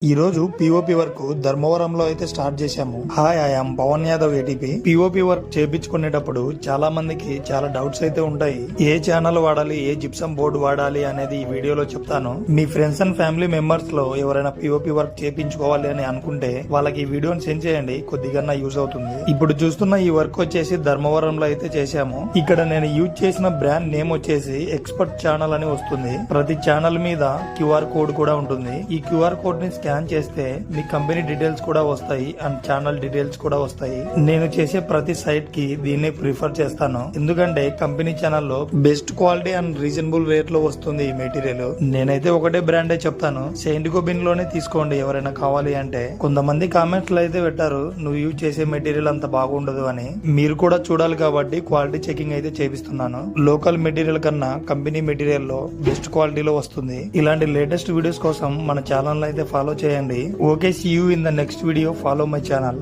ఈ రోజు POP work ధర్మవరంలో అయితే స్టార్ట్ చేశాము. Hi, I'm Pawan Yadav ATP. POP work చేపించుకునేటప్పుడు చాలా మందికి చాలా డౌట్స్ అయితే ఉంటాయి. ఏ ఛానల్ వాడాలి, ఏ జిప్సం బోర్డు వాడాలి అనేది ఈ వీడియోలో చెప్తాను. మీ ఫ్రెండ్స్ అండ్ ఫ్యామిలీ మెంబర్స్ లో ఎవరైనా పిఓపి వర్క్ చేపించుకోవాలి అని అనుకుంటే వాళ్ళకి ఈ వీడియోని సెండ్ చేయండి, కొద్దిగా యూజ్ అవుతుంది. ఇప్పుడు చూస్తున్న ఈ వర్క్ వచ్చేసి ధర్మవరంలో అయితే చేశాము. ఇక్కడ నేను యూజ్ చేసిన బ్రాండ్ నేమ్ వచ్చేసి ఎక్స్పర్ట్ ఛానల్ అని వస్తుంది. ప్రతి ఛానల్ మీద క్యూఆర్ కోడ్ కూడా ఉంటుంది. ఈ క్యూఆర్ కోడ్ ని స్కాన్ చేస్తే మీ కంపెనీ డీటెయిల్స్ కూడా వస్తాయి అండ్ ఛానల్ డీటెయిల్స్ కూడా వస్తాయి. నేను చేసే ప్రతి సైట్ కి దీన్ని ప్రిఫర్ చేస్తాను, ఎందుకంటే కంపెనీ ఛానల్లో best quality and reasonable rate లో వస్తుంది ఈ మెటీరియల్. నేనైతే ఒకటే బ్రాండే చెప్తాను, సెయింటికో బిన్ లోనే తీసుకోండి ఎవరైనా కావాలి అంటే. కొంతమంది కామెంట్స్ లో అయితే పెట్టారు నువ్వు యూజ్ చేసే మెటీరియల్ అంత బాగుండదు అని. మీరు కూడా చూడాలి కాబట్టి క్వాలిటీ చెకింగ్ అయితే చేపిస్తున్నాను. లోకల్ మెటీరియల్ కన్నా కంపెనీ మెటీరియల్ లో బెస్ట్ క్వాలిటీలో వస్తుంది. ఇలాంటి లేటెస్ట్ వీడియోస్ కోసం మన ఛానల్ అయితే ఫాలో చేయండి. Okay, see you in the next video. Follow my channel.